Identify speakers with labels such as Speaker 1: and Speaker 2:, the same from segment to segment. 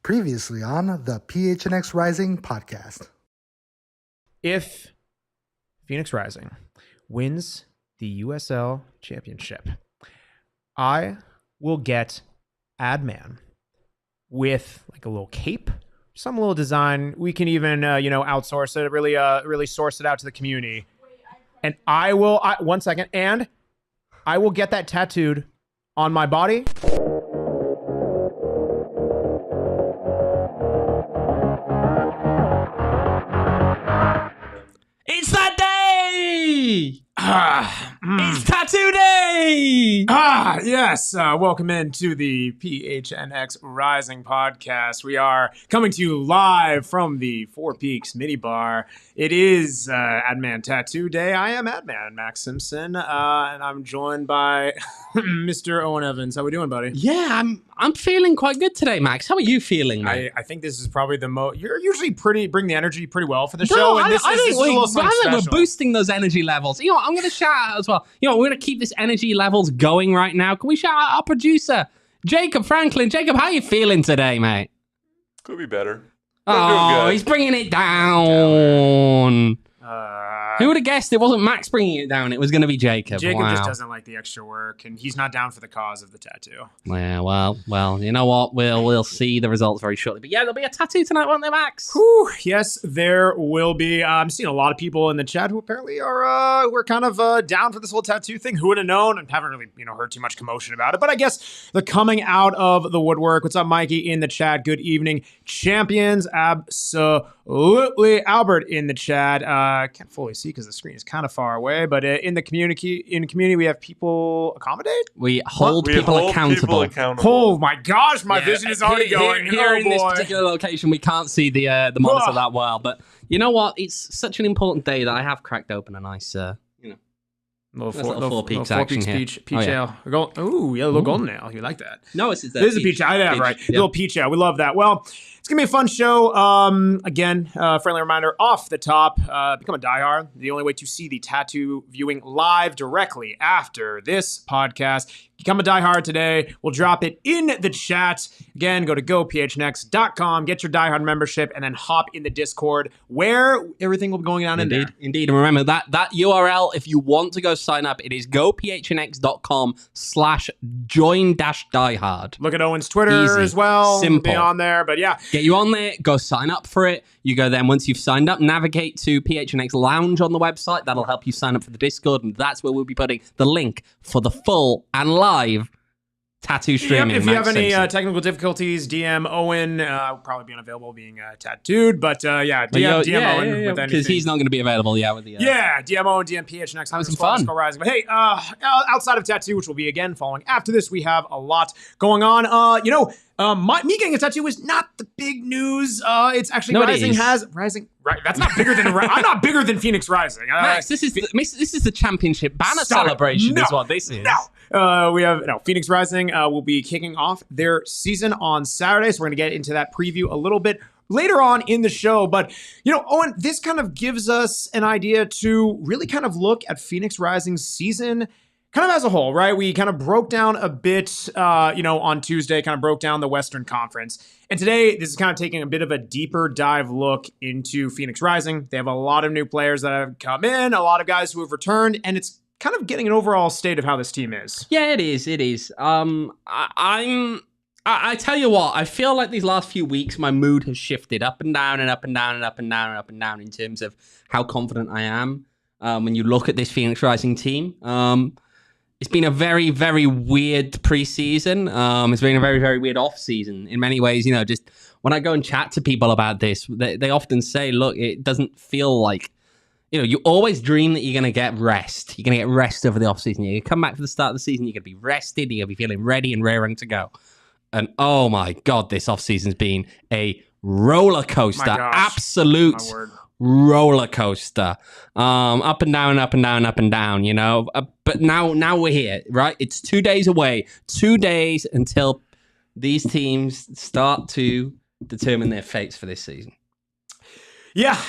Speaker 1: Previously on the PHNX Rising podcast.
Speaker 2: If Phoenix Rising wins the USL championship, I will get Adman with like a little cape, some little design. We can even, outsource it, really source it out to the community. And I will get that tattooed on my body.
Speaker 3: It's that day! It's tattoo day!
Speaker 2: Yes. Welcome into the PHNX Rising podcast. We are coming to you live from the Four Peaks Mini Bar. It is Adman Tattoo Day. I am Adman, Max Simpson, and I'm joined by Mr. Owen Evans. How we doing, buddy?
Speaker 3: Yeah, I'm feeling quite good today, Max. How are you feeling, mate?
Speaker 2: I think this is probably the most. You're usually bring the energy pretty well for the
Speaker 3: No,
Speaker 2: show. And
Speaker 3: I think we're
Speaker 2: special.
Speaker 3: boosting those energy levels. You know, I'm going to shout out as well. You know, we're going to keep this energy levels going right now. Can we shout out our producer, Jacob Franklin? Jacob, how are you feeling today, mate?
Speaker 4: Could be better.
Speaker 3: Oh, he's bringing it down. Who would have guessed it wasn't Max bringing it down? It was going to be Jacob.
Speaker 2: Jacob
Speaker 3: wow.
Speaker 2: just doesn't like the extra work, and he's not down for the cause of the tattoo.
Speaker 3: Yeah, well, you know what? We'll see the results very shortly. But yeah, there'll be a tattoo tonight, won't there, Max?
Speaker 2: Whew, yes, there will be. I'm seeing a lot of people in the chat who apparently are we're kind of down for this whole tattoo thing. Who would have known? And haven't really heard too much commotion about it. But I guess the coming out of the woodwork. What's up, Mikey in the chat? Good evening, champions. Absolutely, Albert in the chat. Can't fully see because the screen is kind of far away. But in the community, we have people accommodate.
Speaker 3: We hold people accountable.
Speaker 2: Oh my gosh, my vision is already going.
Speaker 3: Here in this particular location, we can't see the monitor that well. But you know what? It's such an important day that I have cracked open a nice,
Speaker 2: Little
Speaker 3: Four Peaks action here.
Speaker 2: peach ale. Ooh, yeah, a little golden ale. You like that?
Speaker 3: No, this is
Speaker 2: a peach. I have right.
Speaker 3: Yeah.
Speaker 2: Little peach ale. We love that. Well, it's gonna be a fun show. Again, friendly reminder off the top: become a diehard. The only way to see the tattoo viewing live directly after this podcast. Become a diehard today. We'll drop it in the chat. Again, go to gophnx.com, get your diehard membership, and then hop in the Discord where everything will be going down in there.
Speaker 3: Indeed. And remember that URL, if you want to go sign up, it is gophnx.com/join-diehard.
Speaker 2: Look at Owen's Twitter
Speaker 3: Easy.
Speaker 2: as well.
Speaker 3: Simple.
Speaker 2: Be on there. But yeah.
Speaker 3: Get you on there, go sign up for it. You go then, once you've signed up, navigate to PHNX Lounge on the website. That'll help you sign up for the Discord, and that's where we'll be putting the link for the full and live tattoo streaming.
Speaker 2: If you
Speaker 3: Max
Speaker 2: have any
Speaker 3: Simpson.
Speaker 2: technical difficulties, DM Owen. I'll probably be unavailable being tattooed, but DM Owen with anything.
Speaker 3: Because he's not going to be with the...
Speaker 2: DM Owen, DM PHNX.
Speaker 3: Having some fun.
Speaker 2: Rising. But hey, outside of tattoo, which will be again following after this, we have a lot going on. Me getting a tattoo is not the big news. It's actually Rising. Right, that's not bigger than. I'm not bigger than Phoenix Rising.
Speaker 3: Max, this is the championship banner celebration. Is what this is.
Speaker 2: We have Phoenix Rising will be kicking off their season on Saturday, so we're going to get into that preview a little bit later on in the show. But Owen, this kind of gives us an idea to really kind of look at Phoenix Rising's season kind of as a whole, right? We kind of broke down a bit, on Tuesday, kind of broke down the Western Conference. And today, this is kind of taking a bit of a deeper dive look into Phoenix Rising. They have a lot of new players that have come in, a lot of guys who have returned, and it's kind of getting an overall state of how this team is.
Speaker 3: Yeah, it is. I tell you what, I feel like these last few weeks, my mood has shifted up and down and up and down and up and down and up and down in terms of how confident I am when you look at this Phoenix Rising team. It's been a very, very weird preseason. It's been a very, very weird off-season in many ways. Just when I go and chat to people about this, they often say, look, it doesn't feel like you always dream that you're going to get rest. You're going to get rest over the offseason. You come back for the start of the season, you're going to be rested, you're going to be feeling ready and raring to go. And oh my God, this offseason's been a roller coaster. Absolute roller coaster. Up and down, up and down, up and down, But now we're here, right? It's 2 days away. 2 days until these teams start to determine their fates for this season.
Speaker 2: Yeah,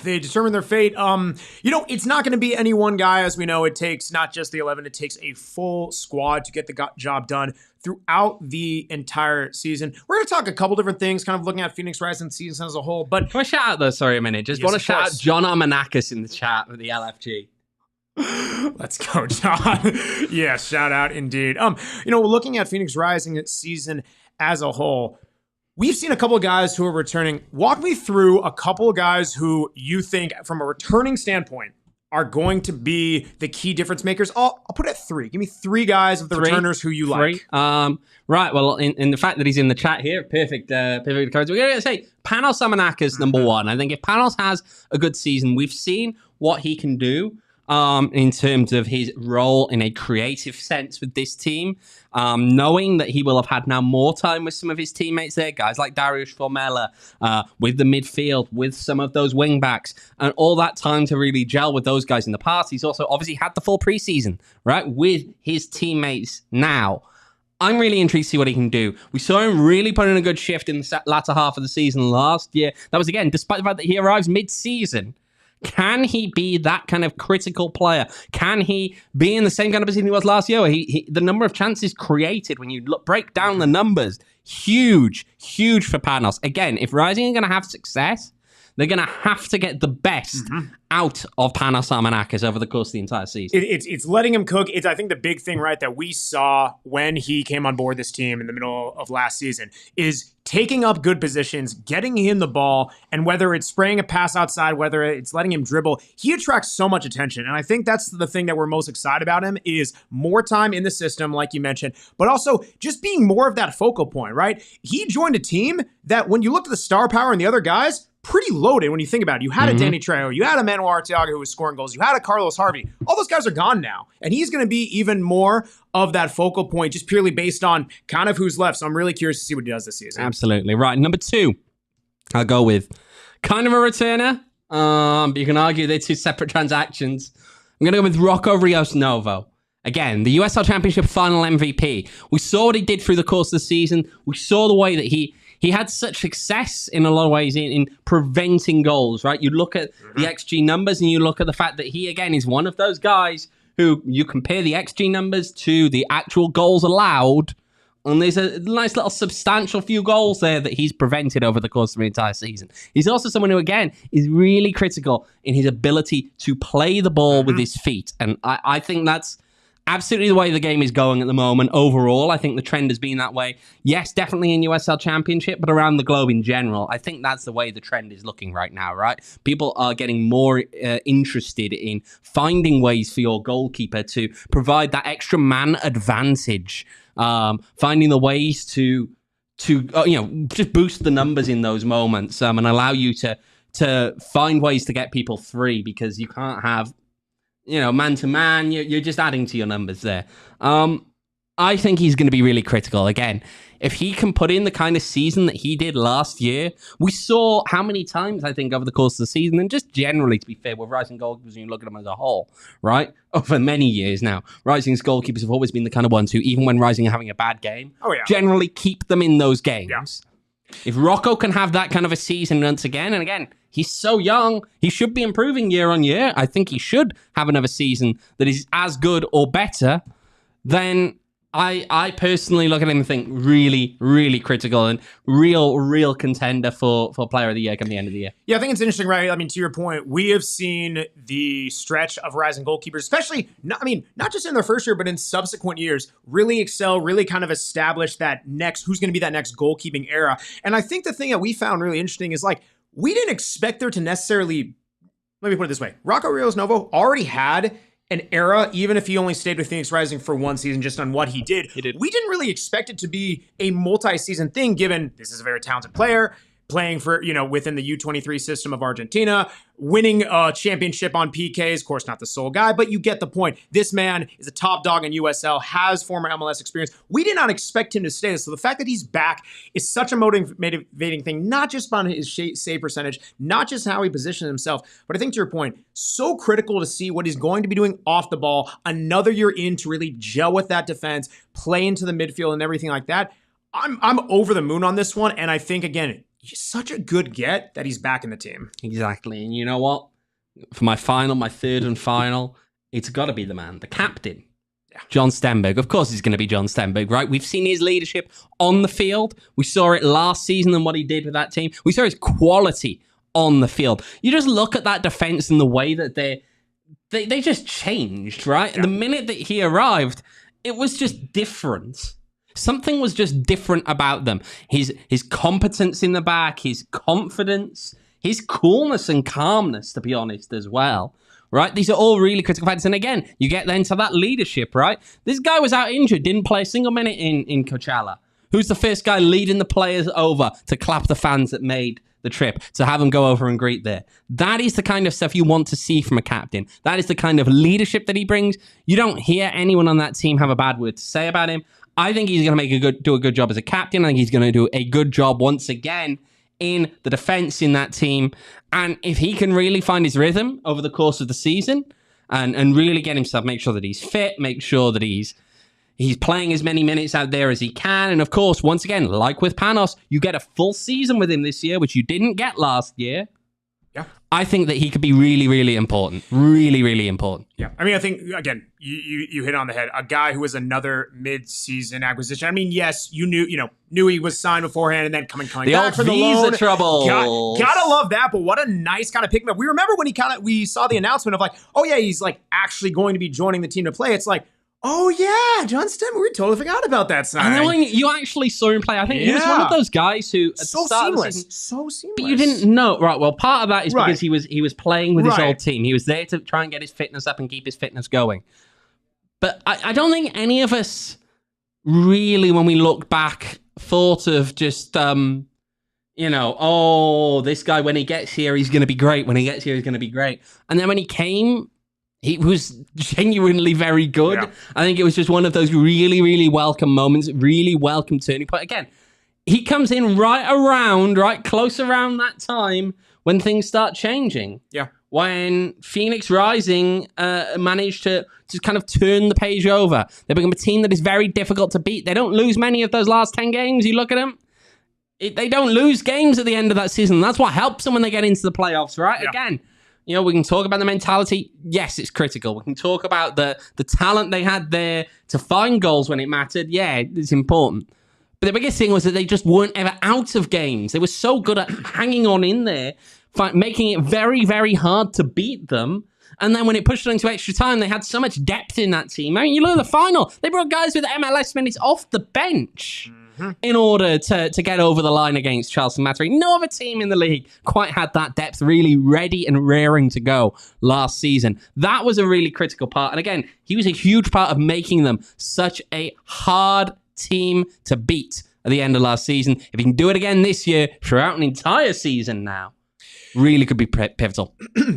Speaker 2: they determine their fate. It's not going to be any one guy, as we know. It takes not just the 11, it takes a full squad to get the job done throughout the entire season. We're going to talk a couple different things, kind of looking at Phoenix Rising season as a whole. But
Speaker 3: can I shout out though? Sorry, a minute. Just want to shout out John Armanakis in the chat with the LFG.
Speaker 2: Let's go, John. Yeah, shout out indeed. Looking at Phoenix Rising season as a whole, we've seen a couple of guys who are returning. Walk me through a couple of guys who you think, from a returning standpoint, are going to be the key difference makers. I'll put it at 3. Give me 3 guys of the returners who you like.
Speaker 3: Right. Well, in the fact that he's in the chat here, perfect encouragement. We're going to say Panos Armanakis, number 1. I think if Panos has a good season, we've seen what he can do. In terms of his role in a creative sense with this team, knowing that he will have had now more time with some of his teammates there, guys like Dariusz Formella, with the midfield, with some of those wing backs, and all that time to really gel with those guys in the past. He's also obviously had the full preseason, right, with his teammates now. I'm really intrigued to see what he can do. We saw him really put in a good shift in the latter half of the season last year. That was, again, despite the fact that he arrives mid-season. Can he be that kind of critical player? Can he be in the same kind of position he was last year? The number of chances created, when you break down the numbers, huge for Panos. Again, if Rising are going to have success, they're going to have to get the best out of Panos Armanakis over the course of the entire season.
Speaker 2: It's letting him cook. It's, I think, the big thing, right, that we saw when he came on board this team in the middle of last season is taking up good positions, getting him the ball, and whether it's spraying a pass outside, whether it's letting him dribble, he attracts so much attention. And I think that's the thing that we're most excited about him is more time in the system, like you mentioned, but also just being more of that focal point, right? He joined a team that, when you looked at the star power and the other guys, pretty loaded when you think about it. You had a Danny Trejo, you had a Manuel Arteaga who was scoring goals, you had a Carlos Harvey. All those guys are gone now. And he's going to be even more of that focal point, just purely based on kind of who's left. So I'm really curious to see what he does this season.
Speaker 3: Absolutely. Right. Number 2, I'll go with kind of a returner. But you can argue they're 2 separate transactions. I'm going to go with Rocco Rios Novo. Again, the USL Championship final MVP. We saw what he did through the course of the season. We saw the way that he had such success in a lot of ways in preventing goals, right? You look at the XG numbers and you look at the fact that he, again, is one of those guys who you compare the XG numbers to the actual goals allowed, and there's a nice little substantial few goals there that he's prevented over the course of the entire season. He's also someone who, again, is really critical in his ability to play the ball with his feet. And I think that's absolutely the way the game is going at the moment. Overall, I think the trend has been that way. Yes, definitely in USL Championship, but around the globe in general, I think that's the way the trend is looking right now, right? People are getting more interested in finding ways for your goalkeeper to provide that extra man advantage, finding the ways to just boost the numbers in those moments, and allow you to find ways to get people free, because you can't have, man to man, you're just adding to your numbers there. I think he's going to be really critical. Again, if he can put in the kind of season that he did last year, we saw how many times, I think, over the course of the season, and just generally, to be fair, with Rising goalkeepers, when you look at them as a whole, right? Over many years now, Rising's goalkeepers have always been the kind of ones who, even when Rising are having a bad game, generally keep them in those games. Yeah. If Rocco can have that kind of a season once again, and again, he's so young, he should be improving year on year. I think he should have another season that is as good or better. Then I personally look at him and think really, really critical and real contender for Player of the Year come the end of the year.
Speaker 2: Yeah, I think it's interesting, right? I mean, to your point, we have seen the stretch of Rising goalkeepers, especially, not just in their first year, but in subsequent years, really excel, really kind of establish that next, who's going to be that next goalkeeping era. And I think the thing that we found really interesting is, like, we didn't expect there to necessarily, let me put it this way, Rocco Rios Novo already had an era, even if he only stayed with Phoenix Rising for one season, just on what he did. We didn't really expect it to be a multi-season thing, given this is a very talented player. playing for, within the U23 system of Argentina, winning a championship on PKs. Of course, not the sole guy, but you get the point. This man is a top dog in USL, has former MLS experience. We did not expect him to stay. So the fact that he's back is such a motivating thing, not just on his save percentage, not just how he positions himself, but I think to your point, so critical to see what he's going to be doing off the ball another year in to really gel with that defense, play into the midfield and everything like that. I'm over the moon on this one. And I think, again, he's such a good get that he's back in the team.
Speaker 3: Exactly. And you know what? For my third and final, it's got to be the man, the captain, John Stenberg. Of course, it's going to be John Stenberg, right? We've seen his leadership on the field. We saw it last season and what he did with that team. We saw his quality on the field. You just look at that defense and the way that they just changed, right? Yeah. The minute that he arrived, it was just different. Something was just different about them. His competence in the back, his confidence, his coolness and calmness, to be honest, as well. Right? These are all really critical factors. And again, you get then to that leadership, right? This guy was out injured, didn't play a single minute in Coachella. Who's the first guy leading the players over to clap the fans that made the trip, to have them go over and greet there? That is the kind of stuff you want to see from a captain. That is the kind of leadership that he brings. You don't hear anyone on that team have a bad word to say about him. I think he's going to do a good job as a captain. I think he's going to do a good job once again in the defense in that team. And if he can really find his rhythm over the course of the season and really get himself, make sure that he's fit, make sure that he's playing as many minutes out there as he can. And of course, once again, like with Panos, you get a full season with him this year, which you didn't get last year.
Speaker 2: Yeah.
Speaker 3: I think that he could be really, really important. Really, really important.
Speaker 2: Yeah. I mean, I think, again, you hit on the head. A guy who was another mid-season acquisition. I mean, yes, you knew he was signed beforehand and then coming
Speaker 3: the
Speaker 2: back
Speaker 3: old
Speaker 2: for the
Speaker 3: visa
Speaker 2: loan.
Speaker 3: trouble.
Speaker 2: Gotta love that, but what a nice kind of pick him up. We remember when we saw the announcement of like, oh yeah, he's like actually going to be joining the team to play. It's like, oh yeah, John Stenberg, we totally forgot about that sign.
Speaker 3: And then when you actually saw him play, I think he was one of those guys who at
Speaker 2: so
Speaker 3: the start
Speaker 2: seamless,
Speaker 3: of the season,
Speaker 2: so seamless.
Speaker 3: But you didn't know, right? Well, part of that is because he was playing with his old team. He was there to try and get his fitness up and keep his fitness going. But I don't think any of us really, when we look back, thought of just this guy, when he gets here, he's going to be great. When he gets here, he's going to be great. And then when he came, he was genuinely very good. Yeah. I think it was just one of those really, really welcome moments, really welcome turning point. Again, he comes in close around that time when things start changing.
Speaker 2: Yeah.
Speaker 3: When Phoenix Rising managed to kind of turn the page over. They become a team that is very difficult to beat. They don't lose many of those last 10 games. You look at them, they don't lose games at the end of that season. That's what helps them when they get into the playoffs, right? Yeah. Again, we can talk about the mentality. Yes, it's critical. We can talk about the talent they had there to find goals when it mattered. Yeah, it's important. But the biggest thing was that they just weren't ever out of games. They were so good at hanging on in there, making it very, very hard to beat them. And then when it pushed it into extra time, they had so much depth in that team. I mean, you look at the final. They brought guys with MLS minutes off the bench in order to get over the line against Charleston Mattery. No other team in the league quite had that depth really ready and raring to go last season. That was a really critical part. And again, he was a huge part of making them such a hard team to beat at the end of last season. If he can do it again this year, throughout an entire season now, really could be pivotal.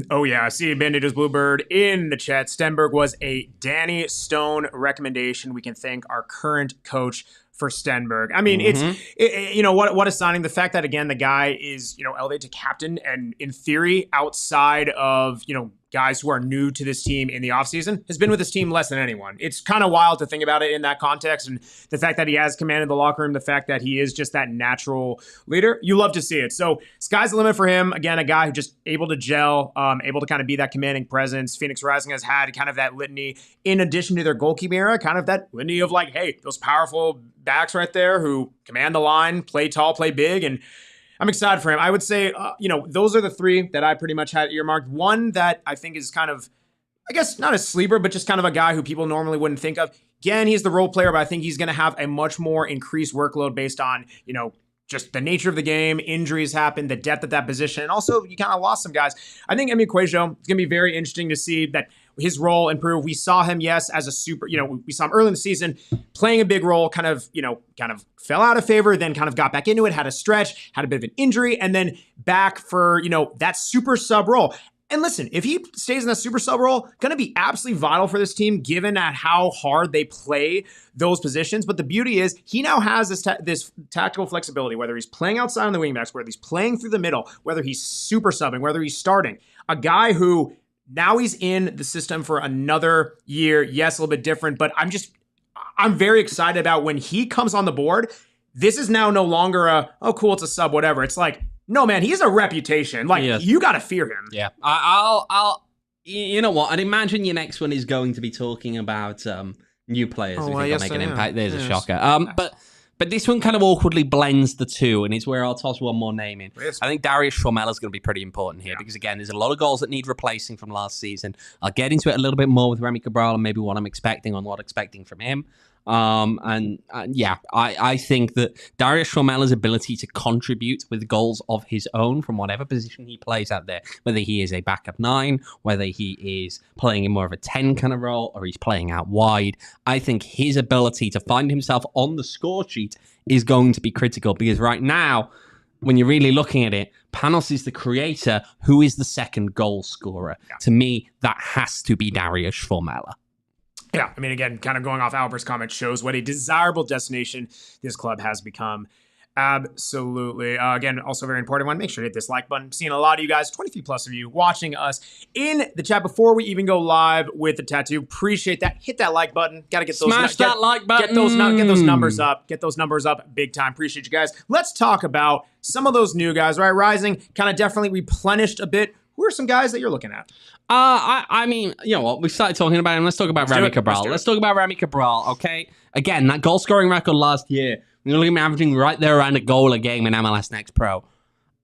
Speaker 2: Oh yeah, I see Bandages Bluebird in the chat. Stenberg was a Danny Stone recommendation. We can thank our current coach for Stenberg. I mean, it's what a signing. The fact that again the guy is elevated to captain, and in theory outside of guys who are new to this team in the offseason, has been with this team less than anyone. It's kind of wild to think about it in that context, and the fact that he has commanded the locker room, the fact that he is just that natural leader, you love to see it. So sky's the limit for him. Again, a guy who just able to gel, able to kind of be that commanding presence. Phoenix Rising has had kind of that litany, in addition to their goalkeeping era, kind of that litany of like, hey, those powerful backs right there who command the line, play tall, play big, and I'm excited for him. I would say, those are the three that I pretty much had earmarked. One that I think is kind of, I guess, not a sleeper, but just kind of a guy who people normally wouldn't think of. Again, he's the role player, but I think he's going to have a much more increased workload based on, just the nature of the game, injuries happen, the depth at that position, and also you kind of lost some guys. I think Emi Cuejo, it's going to be very interesting to see that his role improve. We saw him, yes, as a super, we saw him early in the season playing a big role, kind of fell out of favor, then kind of got back into it, had a stretch, had a bit of an injury, and then back for, that super sub role. And listen, if he stays in that super sub role, going to be absolutely vital for this team, given at how hard they play those positions. But the beauty is he now has this tactical flexibility, whether he's playing outside on the wingbacks, whether he's playing through the middle, whether he's super subbing, whether he's starting. A guy who now he's in the system for another year. Yes, a little bit different, but I'm very excited about when he comes on the board. This is now no longer cool, it's a sub, whatever. It's like, no, man, he has a reputation. You got to fear him.
Speaker 3: Yeah. I'll you know what? I'd imagine your next one is going to be talking about new players who think they'll make an impact. There's a shocker. But this one kind of awkwardly blends the two, and it's where I'll toss one more name in. I think Darius Formella is going to be pretty important here because, again, there's a lot of goals that need replacing from last season. I'll get into it a little bit more with Remi Cabral and maybe what I'm expecting from him. I think that Darius Formella's ability to contribute with goals of his own from whatever position he plays out there, whether he is a backup 9, whether he is playing in more of a 10 kind of role, or he's playing out wide, I think his ability to find himself on the score sheet is going to be critical, because right now, when you're really looking at it, Panos is the creator. Who is the second goal scorer? Yeah. To me, that has to be Darius Formella.
Speaker 2: Yeah, I mean, again, kind of going off Albert's comment shows what a desirable destination this club has become. Absolutely. Again, also very important one. Make sure to hit this like button. I'm seeing a lot of you guys, 23 plus of you, watching us in the chat before we even go live with the tattoo. Appreciate that. Hit that like button. Got to get those.
Speaker 3: Smash that like button.
Speaker 2: Get those numbers up. Get those numbers up big time. Appreciate you guys. Let's talk about some of those new guys. Right, Rising kind of definitely replenished a bit. Who are some guys that you're looking at?
Speaker 3: I mean, you know what? We started talking about him. Let's talk about Remi Cabral. Let's talk about Remi Cabral, okay? Again, that goal-scoring record last year, we're looking at him averaging right there around a goal a game in MLS Next Pro.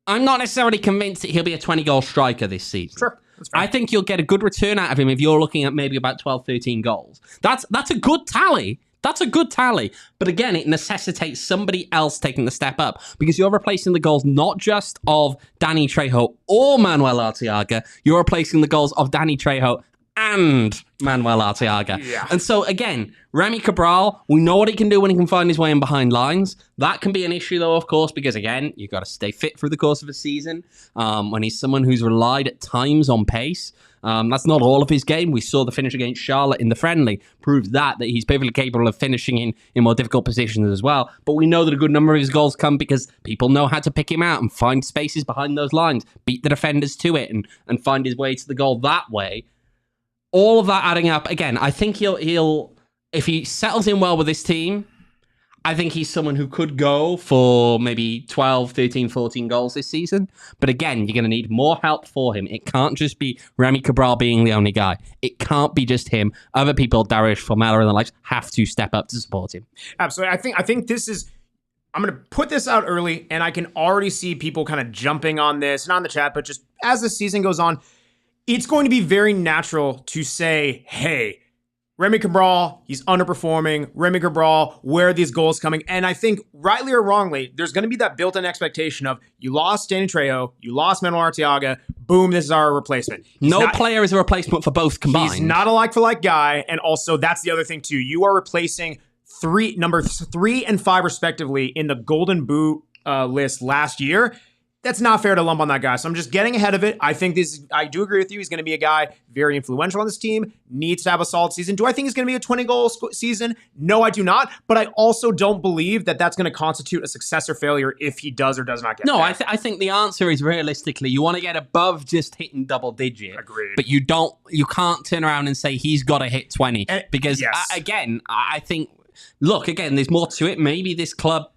Speaker 3: I'm not necessarily convinced that he'll be a 20-goal striker this season.
Speaker 2: Sure.
Speaker 3: I think you'll get a good return out of him if you're looking at maybe about 12, 13 goals. That's a good tally. That's a good tally. But again, it necessitates somebody else taking the step up, because you're replacing the goals not just of Danny Trejo or Manuel Arteaga, you're replacing the goals of Danny Trejo and Manuel Arteaga. Yeah. And so again, Remi Cabral, we know what he can do when he can find his way in behind lines. That can be an issue though, of course, because again, you've got to stay fit through the course of a season. When he's someone who's relied at times on pace. That's not all of his game. We saw the finish against Charlotte in the friendly proves that he's perfectly capable of finishing in more difficult positions as well. But we know that a good number of his goals come because people know how to pick him out and find spaces behind those lines, beat the defenders to it, and find his way to the goal that way. All of that adding up, again, I think he'll if he settles in well with this team, I think he's someone who could go for maybe 12, 13, 14 goals this season. But again, you're going to need more help for him. It can't just be Remi Cabral being the only guy. It can't be just him. Other people, Darius Formella and the likes, have to step up to support him.
Speaker 2: Absolutely. I think this is... I'm going to put this out early, and I can already see people kind of jumping on this, not in the chat, but just as the season goes on, it's going to be very natural to say, hey, Remi Cabral, he's underperforming. Remi Cabral, where are these goals coming? And I think, rightly or wrongly, there's going to be that built-in expectation of, you lost Danny Trejo, you lost Manuel Arteaga, boom, this is our replacement.
Speaker 3: No player is a replacement for both combined.
Speaker 2: He's not a like-for-like guy, and also, that's the other thing, too. You are replacing number 3 and 5, respectively, in the Golden Boot list last year. That's not fair to lump on that guy. So I'm just getting ahead of it. I do agree with you. He's going to be a guy very influential on this team, needs to have a solid season. Do I think he's going to be a 20-goal season? No, I do not. But I also don't believe that that's going to constitute a success or failure if he does or does not get
Speaker 3: there. I think the answer is, realistically, you want to get above just hitting double digit.
Speaker 2: Agreed.
Speaker 3: But you can't turn around and say he's got to hit 20. Because, again, I think, look, again, there's more to it. Maybe this club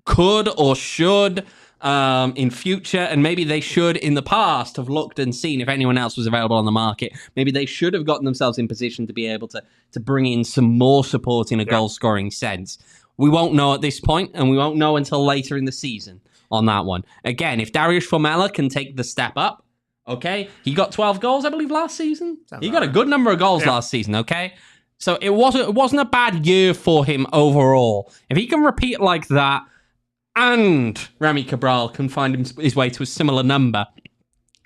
Speaker 3: could or should... in future, and maybe they should in the past have looked and seen if anyone else was available on the market. Maybe they should have gotten themselves in position to be able to bring in some more support in a goal-scoring sense. We won't know at this point, and we won't know until later in the season on that one. Again, if Darius Formella can take the step up, okay, he got 12 goals, I believe, last season. He got a good number of goals last season, okay? So it wasn't a bad year for him overall. If he can repeat like that, and Remi Cabral can find his way to a similar number,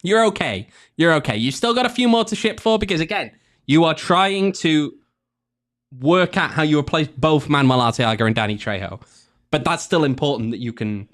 Speaker 3: you're okay. You're okay. You've still got a few more to ship for because, again, You are trying to work out how you replace both Manuel Arteaga and Danny Trejo. But that's still important that you can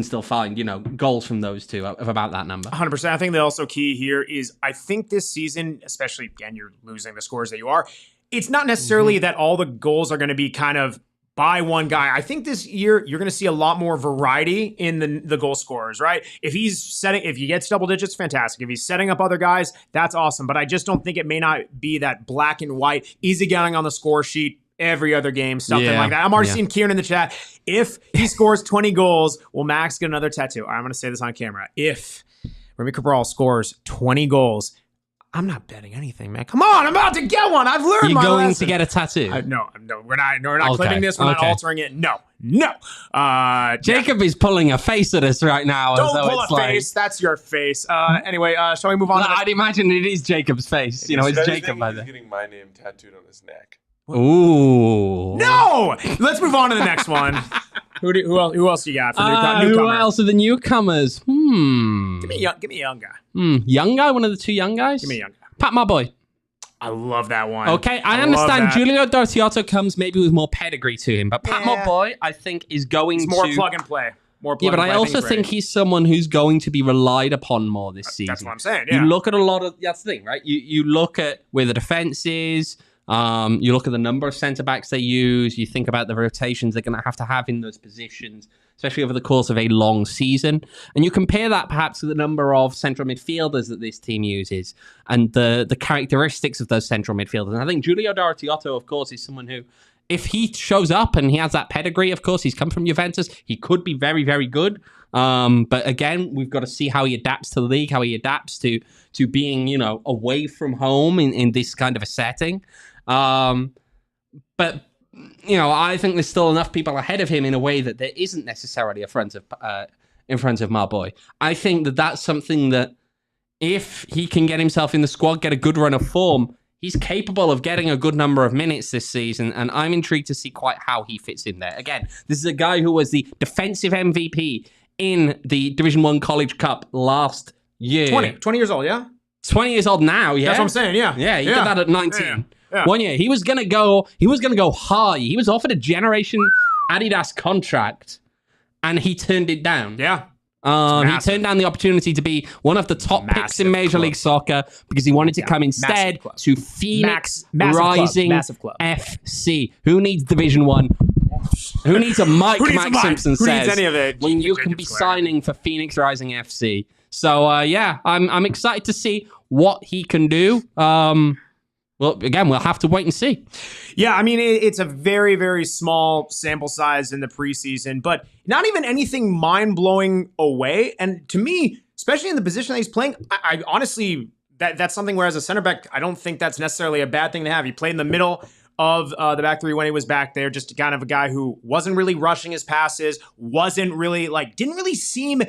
Speaker 3: still find, goals from those two of about that number.
Speaker 2: 100%. I think the also key here is I think this season, especially, again, you're losing the scores that you are, it's not necessarily that all the goals are going to be kind of by one guy. I think this year you're going to see a lot more variety in the goal scorers, right? If he gets double digits, fantastic. If he's setting up other guys, that's awesome. But I just don't think it may not be that black and white, easy getting on the score sheet every other game, something like that. I'm already seeing Kieran in the chat. If he scores 20 goals, will Max get another tattoo? I'm going to say this on camera. If Remi Cabral scores 20 goals, I'm not betting anything, man. Come on, I'm about to get one. I've learned my lesson.
Speaker 3: You're going to get a tattoo?
Speaker 2: No, we're not clipping this. We're not altering it. No.
Speaker 3: Jacob is pulling a face at us right now.
Speaker 2: Don't pull a face. That's your face. Anyway, shall we move on?
Speaker 3: I'd imagine it is Jacob's face. It's Jacob by then.
Speaker 4: He's getting my name tattooed on his neck.
Speaker 3: Ooh.
Speaker 2: No! Let's move on to the next one. Who else you got for newcomer?
Speaker 3: Who else are the newcomers?
Speaker 2: Give me a young guy.
Speaker 3: Young guy? One of the two young guys?
Speaker 2: Give me a young guy.
Speaker 3: Pat, my boy.
Speaker 2: I love that one.
Speaker 3: Okay, I understand Julio Dortiotto comes maybe with more pedigree to him, but Pat, my boy, I think is going
Speaker 2: He's more plug and play. But
Speaker 3: I also think he's someone who's going to be relied upon more this season.
Speaker 2: That's what I'm saying, yeah.
Speaker 3: You look at a lot of... That's the thing, right? You look at where the defense is... you look at the number of centre-backs they use, you think about the rotations they're going to have in those positions, especially over the course of a long season. And you compare that perhaps to the number of central midfielders that this team uses and the characteristics of those central midfielders. And I think Julio Dortiotto, of course, is someone who, if he shows up and he has that pedigree, of course, he's come from Juventus, he could be very, very good. But again, we've got to see how he adapts to the league, how he adapts to being, away from home in this kind of a setting. But I think there's still enough people ahead of him in a way that there isn't necessarily in front of my boy. I think that that's something that if he can get himself in the squad, get a good run of form, he's capable of getting a good number of minutes this season, and I'm intrigued to see quite how he fits in there. Again, this is a guy who was the defensive MVP in the Division 1 College Cup last year.
Speaker 2: 20 years old, yeah?
Speaker 3: 20 years old now, yeah?
Speaker 2: That's what I'm saying, yeah.
Speaker 3: Yeah, he did that at 19.
Speaker 2: Yeah.
Speaker 3: 1 year. He was gonna go high. He was offered a Generation Adidas contract and he turned it down.
Speaker 2: Yeah.
Speaker 3: He turned down the opportunity to be one of the top picks in Major League Soccer because he wanted to come instead to Phoenix Rising FC. Who needs Division 1? Who needs a Mike Simpson says
Speaker 2: any of it?
Speaker 3: when you can be signing for Phoenix Rising FC? So, I'm excited to see what he can do. Well, again, we'll have to wait and see.
Speaker 2: Yeah, I mean, it's a very, very small sample size in the preseason, but not even anything mind-blowing away. And to me, especially in the position that he's playing, I honestly, that's something where as a center back, I don't think that's necessarily a bad thing to have. He played in the middle of the back three when he was back there, just kind of a guy who wasn't really rushing his passes, wasn't really didn't really seem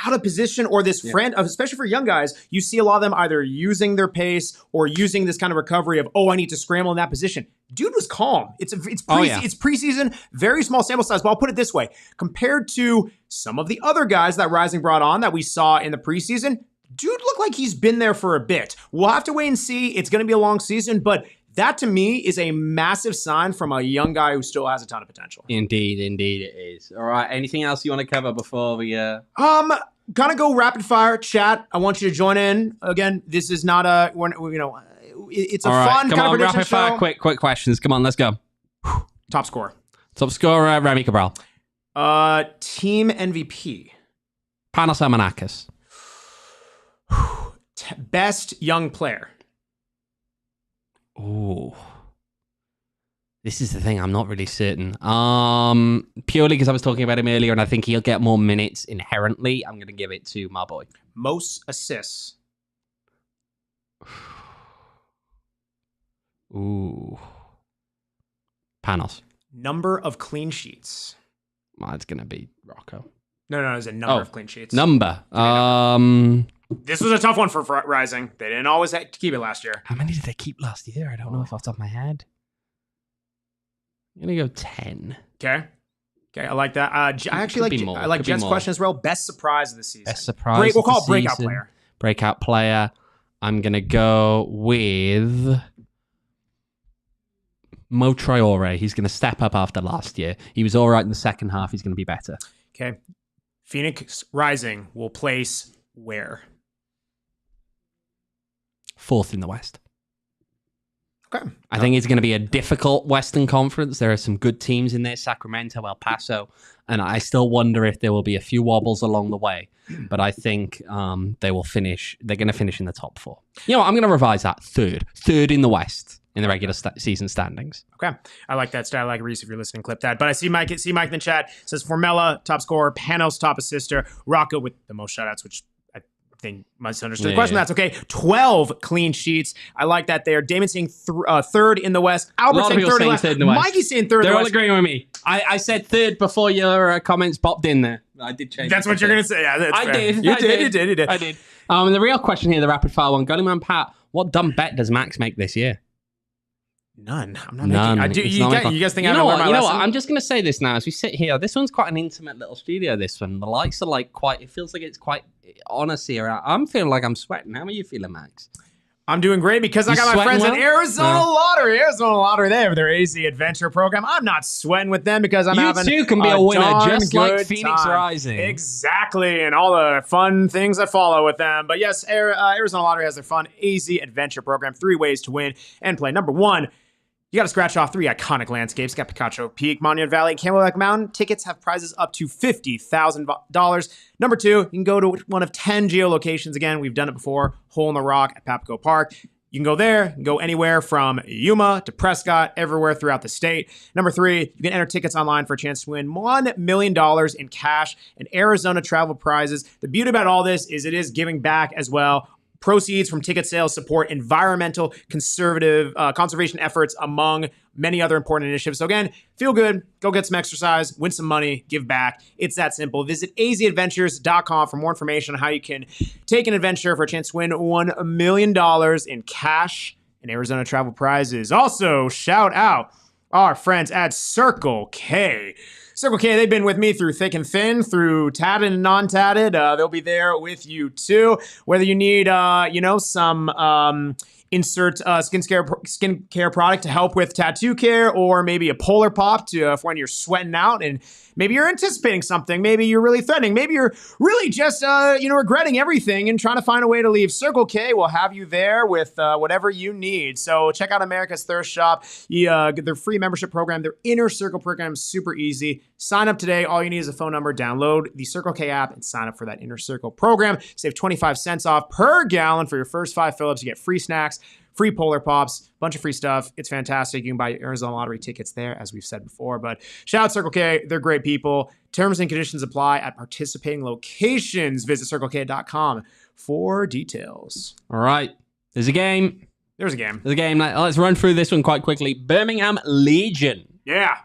Speaker 2: out of position or this friend, especially for young guys, you see a lot of them either using their pace or using this kind of recovery of, I need to scramble in that position. Dude was calm. It's preseason, very small sample size, but I'll put it this way. Compared to some of the other guys that Rising brought on that we saw in the preseason, dude looked like he's been there for a bit. We'll have to wait and see. It's going to be a long season, but that, to me, is a massive sign from a young guy who still has a ton of potential.
Speaker 3: Indeed it is. All right, anything else you want to cover before we...
Speaker 2: Gonna go rapid fire chat. I want you to join in. Again, this is not it's a fun kind of prediction
Speaker 3: rapid fire,
Speaker 2: show.
Speaker 3: quick questions. Come on, let's go.
Speaker 2: Top scorer,
Speaker 3: Remi Cabral.
Speaker 2: Team MVP.
Speaker 3: Panos Amanakis.
Speaker 2: Best young player.
Speaker 3: Ooh. This is the thing, I'm not really certain. Purely because I was talking about him earlier and I think he'll get more minutes inherently, I'm going to give it to my boy.
Speaker 2: Most assists.
Speaker 3: Ooh. Panos.
Speaker 2: Number of clean sheets.
Speaker 3: Well, it's going to be Rocco.
Speaker 2: No, it's a number of clean sheets.
Speaker 3: Number.
Speaker 2: This was a tough one for Rising. They didn't always keep it last year.
Speaker 3: How many did they keep last year? I don't know if off the top of my head. I'm going to go 10.
Speaker 2: Okay, I like that. I actually like Jet's question as well. Best surprise of the season.
Speaker 3: Best surprise.
Speaker 2: We'll call it breakout player.
Speaker 3: Breakout player. I'm going to go with Mo Traore, he's going to step up after last year. He was all right in the second half. He's going to be better.
Speaker 2: Okay. Phoenix Rising will place where?
Speaker 3: 4th in the West.
Speaker 2: Okay.
Speaker 3: I think it's going to be a difficult Western Conference. There are some good teams in there, Sacramento, El Paso, and I still wonder if there will be a few wobbles along the way. But I think they will finish. They're going to finish in the top 4. You know what? I'm going to revise that. Third in the West in the regular season standings.
Speaker 2: Okay. I like that style. I like Reese if you're listening, clip that. But I see Mike in the chat says Formella, top scorer, Panos, top assister, Rocco with the most shutouts, which I think misunderstood the question. That's okay. 12 clean sheets. I like that there. Damon saying third in the West. Albert saying third in the West. Mikey saying third in the West.
Speaker 3: They're all agreeing with me. I said third before your comments popped in there. I did change.
Speaker 2: That's what you're going to say. Yeah, that's
Speaker 3: I
Speaker 2: fair.
Speaker 3: did.
Speaker 2: You did.
Speaker 3: I did. And the real question here, the rapid fire one. Gullyman Pat, what dumb bet does Max make this year?
Speaker 2: None. I'm not making. You guys think I know what?
Speaker 3: You know what? I'm just going to say this now as we sit here. This one's quite an intimate little studio. This one, the lights are like quite. It feels like it's quite honest here. I'm feeling like I'm sweating. How are you feeling, Max?
Speaker 2: I'm doing great because I got my friends at Arizona Lottery. Arizona Lottery, they have their AZ Adventure program. I'm not sweating with them because I'm having
Speaker 3: You too can be a winner just like Phoenix
Speaker 2: time.
Speaker 3: Rising.
Speaker 2: Exactly, and all the fun things that follow with them. But yes, Arizona Lottery has their fun AZ Adventure program. 3 ways to win and play. Number 1, you got to scratch off 3 iconic landscapes. Got Picacho Peak, Monument Valley, and Camelback Mountain. Tickets have prizes up to $50,000. Number 2, you can go to one of 10 geolocations. Again, we've done it before. Hole in the Rock at Papago Park. You can go there. You can go anywhere from Yuma to Prescott, everywhere throughout the state. Number 3, you can enter tickets online for a chance to win $1 million in cash and Arizona travel prizes. The beauty about all this is it is giving back as well. Proceeds from ticket sales support environmental conservation efforts among many other important initiatives. So again, feel good, go get some exercise, win some money, give back. It's that simple. Visit azadventures.com for more information on how you can take an adventure for a chance to win $1 million in cash and Arizona travel prizes. Also, shout out our friends at Circle K. Circle K, they've been with me through thick and thin, through tatted and non-tatted. They'll be there with you too. Whether you need, some insert skincare product to help with tattoo care, or maybe a Polar Pop to for when you're sweating out and maybe you're anticipating something. Maybe you're really threatening. Maybe you're really just, regretting everything and trying to find a way to leave. Circle K will have you there with whatever you need. So check out America's Thirst Shop. Get their free membership program. Their Inner Circle program is super easy. Sign up today. All you need is a phone number. Download the Circle K app and sign up for that Inner Circle program. Save 25 cents off per gallon for your first 5 fill-ups. You get free snacks, free Polar Pops, bunch of free stuff. It's fantastic. You can buy Arizona Lottery tickets there, as we've said before. But shout out Circle K. They're great people. Terms and conditions apply at participating locations. Visit CircleK.com for details.
Speaker 3: All right. There's a game.
Speaker 2: There's a game.
Speaker 3: Let's run through this one quite quickly. Birmingham Legion.
Speaker 2: Yeah.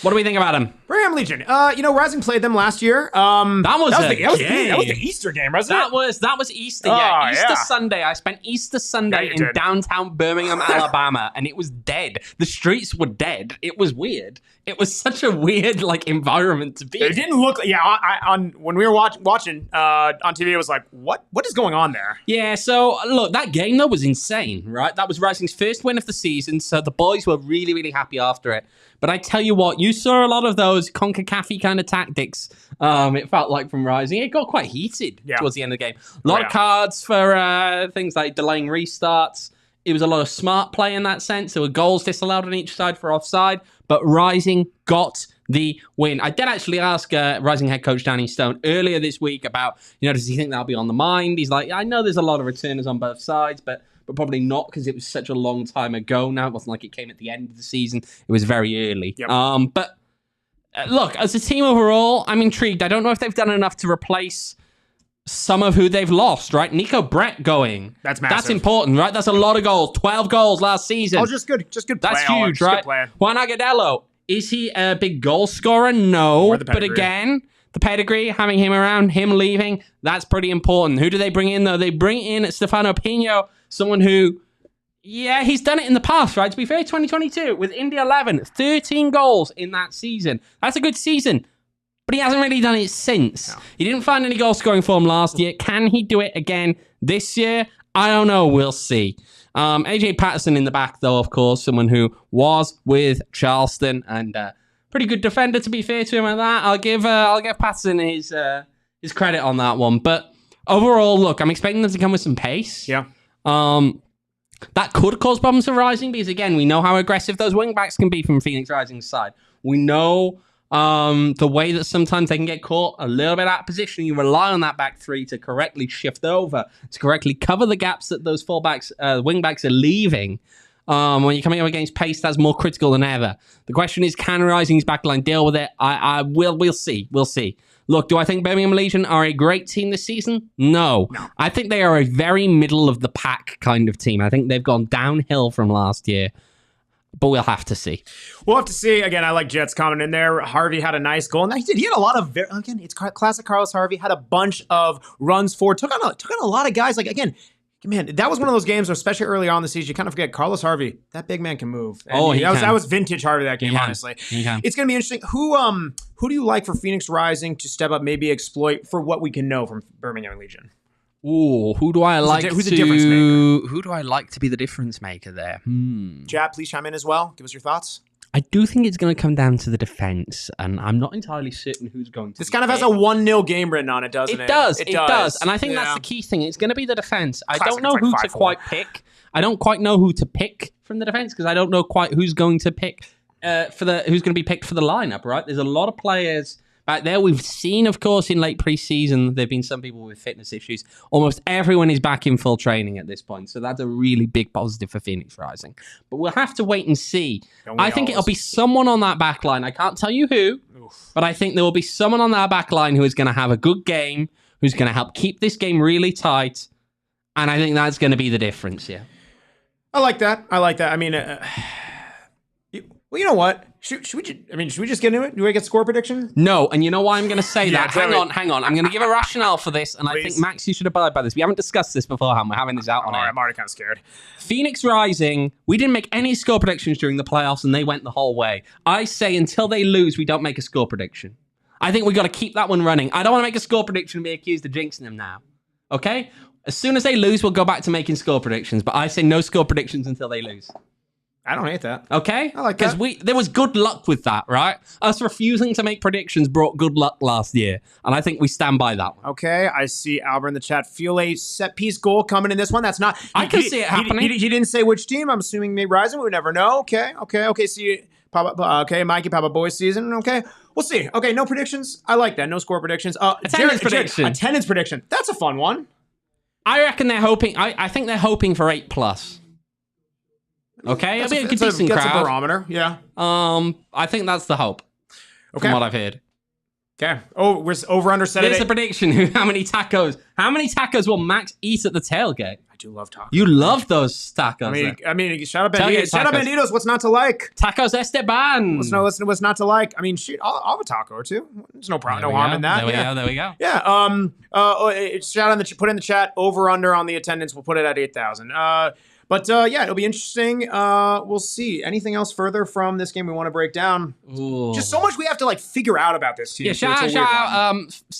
Speaker 3: What do we think about them?
Speaker 2: Birmingham Legion. Rising played them last year. That was the Easter game, wasn't it?
Speaker 3: That was Easter. Yeah, Easter Sunday. I spent Easter Sunday in downtown Birmingham, Alabama, and it was dead. The streets were dead. It was weird. It was such a weird environment to be.
Speaker 2: It didn't look. When we were watching on TV, it was like, what is going on there?
Speaker 3: Yeah. So look, that game though was insane, right? That was Rising's first win of the season, so the boys were really, really happy after it. But I tell you what, you saw a lot of those CONCACAF kind of tactics. It felt like from Rising. It got quite heated towards the end of the game. A lot of cards for things like delaying restarts. It was a lot of smart play in that sense. There were goals disallowed on each side for offside, but Rising got the win. I did actually ask Rising head coach Danny Stone earlier this week about, does he think that'll be on the mind? He's like, I know there's a lot of returners on both sides, but probably not because it was such a long time ago now. It wasn't like it came at the end of the season. It was very early. Yep. But look, as a team overall, I'm intrigued. I don't know if they've done enough to replace some of who they've lost, right? Nico Brett going.
Speaker 2: That's massive.
Speaker 3: That's important, right? That's a lot of goals. 12 goals last season.
Speaker 2: Oh, just good play.
Speaker 3: That's huge, right? Juan Agudelo, is he a big goal scorer? No. But again, the pedigree, having him around, him leaving, that's pretty important. Who do they bring in, though? They bring in Stefano Pino, someone who, he's done it in the past, right? To be fair, 2022, with India 11, 13 goals in that season. That's a good season. but he hasn't really done it since. No. He didn't find any goal scoring form last year. Can he do it again this year? I don't know. We'll see. AJ Patterson in the back, though, of course, someone who was with Charleston and pretty good defender, to be fair to him at that. I'll give Patterson his credit on that one. But overall, look, I'm expecting them to come with some pace.
Speaker 2: Yeah.
Speaker 3: That could cause problems for Rising because, again, we know how aggressive those wing backs can be from Phoenix Rising's side. We know the way that sometimes they can get caught a little bit out of position. You rely on that back three to correctly shift over, to correctly cover the gaps that those wing backs are leaving. When you're coming up against pace, that's more critical than ever. The question is, can Rising's backline deal with it? We'll see. We'll see. Look, do I think Birmingham Legion are a great team this season? No. I think they are a very middle of the pack kind of team. I think they've gone downhill from last year. But we'll have to see.
Speaker 2: We'll have to see. Again, I like Jets comment in there. Harvey had a nice goal. And he had a lot of, again, it's classic Carlos Harvey. Had a bunch of runs forward. Took on a lot of guys. Like, again, man, that was one of those games, especially early on in the season, you kind of forget Carlos Harvey. That big man can move. And that was vintage Harvey that game, honestly. It's going to be interesting. Who do you like for Phoenix Rising to step up, maybe exploit for what we can know from Birmingham Legion?
Speaker 3: Ooh, who do I like
Speaker 2: who's a difference maker?
Speaker 3: Who do I like to be the difference maker there?
Speaker 2: Jab, please chime in as well. Give us your thoughts.
Speaker 3: I do think it's going to come down to the defense, and I'm not entirely certain who's going to.
Speaker 2: This kind of has a 1-0 game written on it, doesn't it?
Speaker 3: It does. And I think that's the key thing. It's going to be the defense. I don't know who to quite pick. I don't quite know who to pick from the defense because I don't know quite who's going to pick who's going to be picked for the lineup, right? There's a lot of players back there. We've seen, of course, in late preseason, there have been some people with fitness issues. Almost everyone is back in full training at this point. So that's a really big positive for Phoenix Rising. But we'll have to wait and see. I think it'll be someone on that back line. I can't tell you who, but I think there will be someone on that back line who is going to have a good game, who's going to help keep this game really tight. And I think that's going to be the difference, yeah.
Speaker 2: I like that. I mean, well, you know what? Should we just get into it? Do we get score prediction?
Speaker 3: No, and you know why I'm going to say that? Hang on. I'm going to give a rationale for this, and I think, Max, you should abide by this. We haven't discussed this beforehand. We're having this out on air.
Speaker 2: I'm already kind of scared.
Speaker 3: Phoenix Rising, we didn't make any score predictions during the playoffs, and they went the whole way. I say until they lose, we don't make a score prediction. I think we got to keep that one running. I don't want to make a score prediction and be accused of jinxing them now. Okay? As soon as they lose, we'll go back to making score predictions, but I say no score predictions until they lose.
Speaker 2: I don't hate that.
Speaker 3: Okay?
Speaker 2: I like that.
Speaker 3: Because there was good luck with that, right? Us refusing to make predictions brought good luck last year. And I think we stand by that one.
Speaker 2: Okay, I see Albert in the chat. Feel a set-piece goal coming in this one. That's not...
Speaker 3: I can see it happening.
Speaker 2: He didn't say which team. I'm assuming maybe Rising. We would never know. Okay. See, Mikey Papa Boy season. Okay, we'll see. Okay, no predictions. I like that. No score predictions.
Speaker 3: Attendance prediction.
Speaker 2: Attendance prediction. That's a fun one.
Speaker 3: I reckon they're hoping... I think they're hoping for 8+. Okay, it'll be a decent crowd.
Speaker 2: That's a barometer, yeah.
Speaker 3: I think that's the hope. Okay. From what I've heard.
Speaker 2: Okay. Oh, we're over under set.
Speaker 3: Here's the prediction. How many tacos will Max eat at the tailgate?
Speaker 2: I do love tacos.
Speaker 3: You love those tacos.
Speaker 2: I mean, shout out Banditos. Shout out Banditos. What's not to like?
Speaker 3: Tacos Esteban.
Speaker 2: What's not to like? I mean, shit, I'll have a taco or two. There's no problem, no harm in that.
Speaker 3: There we go.
Speaker 2: Yeah. Shout out put in the chat. Over under on the attendance. We'll put it at 8,000. But yeah, it'll be interesting. We'll see. Anything else further from this game we want to break down?
Speaker 3: Ooh.
Speaker 2: Just so much we have to figure out about this team.
Speaker 3: Yeah, shout out.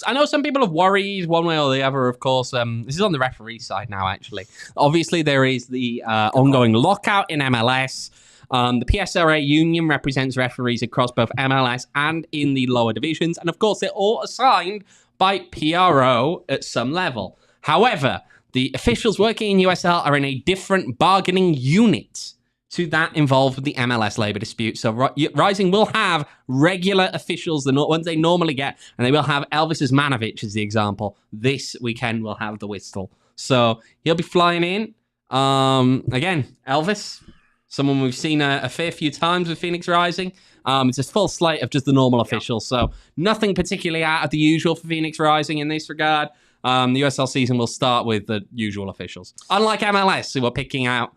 Speaker 3: I know some people have worried one way or the other, of course. This is on the referee side now, actually. Obviously, there is the ongoing lockout in MLS. The PSRA union represents referees across both MLS and in the lower divisions. And of course, they're all assigned by PRO at some level. However, the officials working in USL are in a different bargaining unit to that involved with the MLS labor dispute. So Rising will have regular officials, the ones they normally get, and they will have Elvis Asmanovic as the example. This weekend we'll have the whistle. So he'll be flying in. Again, Elvis, someone we've seen a fair few times with Phoenix Rising. It's a full slate of just the normal officials. So nothing particularly out of the usual for Phoenix Rising in this regard. The USL season will start with the usual officials. Unlike MLS, who were picking out,